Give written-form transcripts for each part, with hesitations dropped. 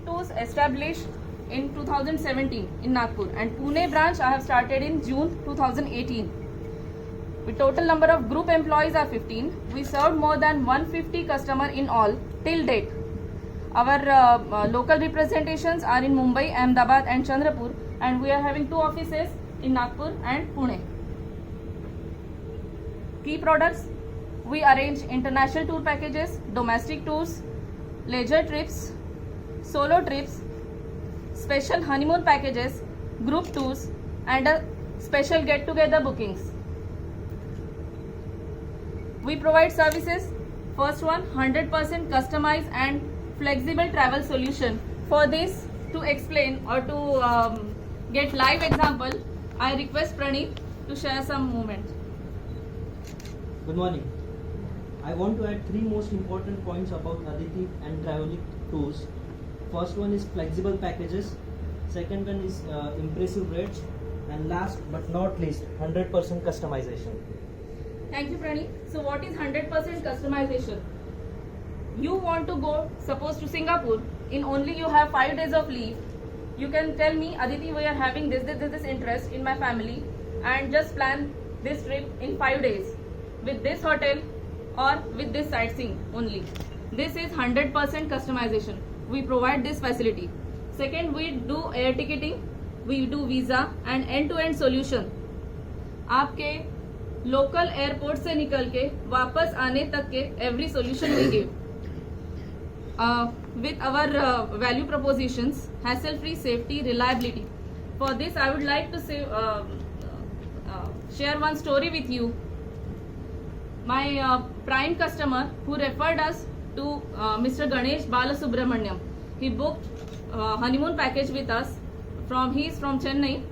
Tours established in 2017 in Nagpur, and Pune branch I have started in June 2018. The total number of group employees are 15. We served more than 150 customers in all till date. Our local representations are in Mumbai, Ahmedabad and Chandrapur, and we are having 2 offices in Nagpur and Pune. Key products: we arrange international tour packages, domestic tours, leisure trips, solo trips, special honeymoon packages, group tours and special get-together bookings. We provide services. First one, 100% customized and flexible travel solution. For this, to explain or to get live example, I request Praneeth to share some moment. Good morning. I want to add 3 most important points about Aditi and Traveling Tours. First one is flexible packages. Second one is impressive rates. And last but not least, 100% customization. Thank you, Praneeth. So what is 100% customization? You want to go, suppose, to Singapore, in only you have 5 days of leave. You can tell me, Aditi, we are having this interest in my family, and just plan this trip in 5 days with this hotel or with this sightseeing only. This is 100% customization. We provide this facility. Second, we do air ticketing, we do visa and end-to-end solution. आपके local airport से निकल के वापस आने तक के every solution we give with our value propositions, hassle-free, safety, reliability. For this, I would like to say, share one story with you. My prime customer who referred us to Mr. Ganesh Balasubramaniam. He booked honeymoon package with us. He is from Chennai.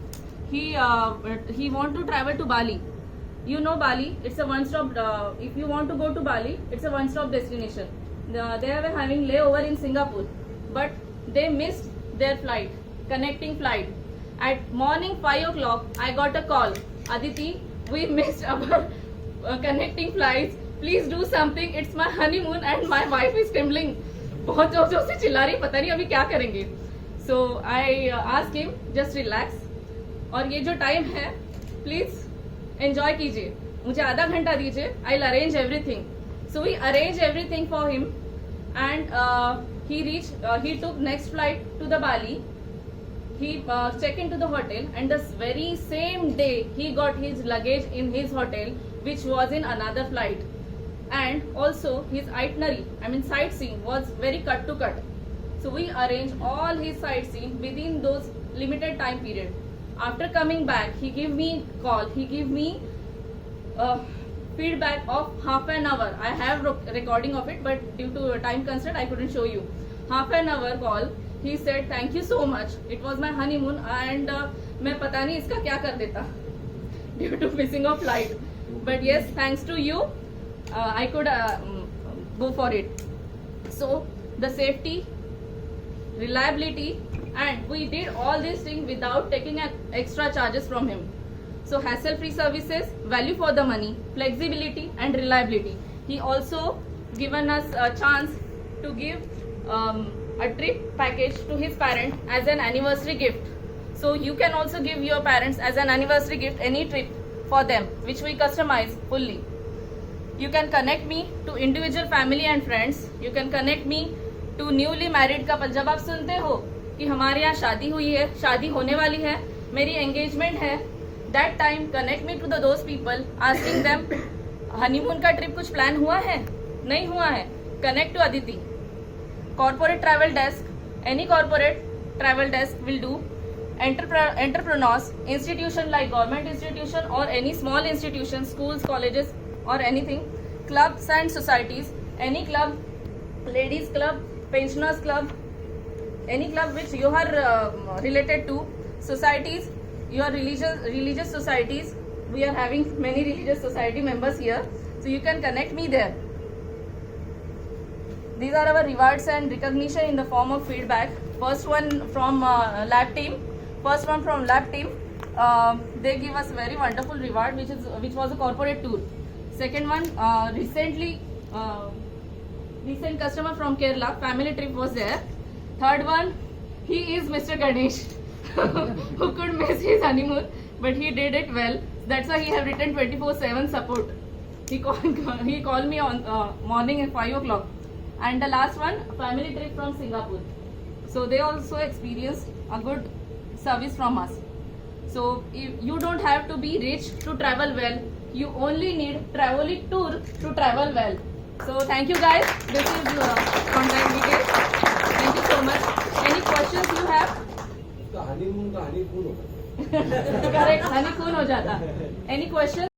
He want to travel to Bali. You know Bali, it's a one-stop. If you want to go to Bali, it's a one-stop destination. They were having layover in Singapore, but they missed their flight, connecting flight. At morning 5 o'clock, I got a call. Aditi, we missed our connecting flights. Please do something. It's my honeymoon and my wife is trembling. बहुत जोर जोर से चिल्ला रही, पता नहीं अभी क्या करेंगे. So I asked him, just relax. और ये जो टाइम है, please enjoy कीजिए. मुझे आधा घंटा दीजिए. I'll arrange everything. So we arranged everything for him, and he took next flight to the Bali. He checked into the hotel, and the very same day he got his luggage in his hotel, which was in another flight. And also his itinerary, sightseeing, was very cut to cut. So we arranged all his sightseeing within those limited time period. After coming back, he gave me call. He gave me feedback of half an hour. I have recording of it, but due to time constraint, I couldn't show you. Half an hour call. He said, "Thank you so much. It was my honeymoon, and मैं पता नहीं इसका क्या कर देता due to missing of flight. But yes, thanks to you, I could go for it." So the safety, reliability, and we did all these things without taking extra charges from him. So hassle-free services, value for the money, flexibility and reliability. He also given us a chance to give a trip package to his parents as an anniversary gift. So you can also give your parents as an anniversary gift any trip for them, which we customize fully. You can connect me to individual family and friends. You can connect me to newly married couple. जब आप सुनते हो कि हमारे यहाँ शादी हुई है, शादी होने वाली है, मेरी engagement है, that time connect me to those people, asking them, honeymoon का trip कुछ plan हुआ है? नहीं हुआ है? Connect to Aditi. Corporate travel desk, any corporate travel desk will do. Entrepreneurs, institution like government institution or any small institution, schools, colleges or anything. Clubs and societies, any club, ladies club, pensioners club, any club which you are related to. Societies, your religious societies, we are having many religious society members here, so you can connect me there. These are our rewards and recognition in the form of feedback. First one from lab team. They give us very wonderful reward, which was a corporate tour. Second one, recent customer from Kerala, family trip was there. Third one, he is Mr. Ganesh, who could miss his honeymoon, but he did it well. That's why he have written 24/7 support. He called me on morning at 5 o'clock. And the last one, family trip from Singapore. So they also experienced a good service from us. So you don't have to be rich to travel well. You only need Travelic tour to travel well. So thank you guys. This is contact details. Thank you so much. Any questions you have? Honeymoon का honeymoon होगा Correct. honeymoon हो जाता. Any questions?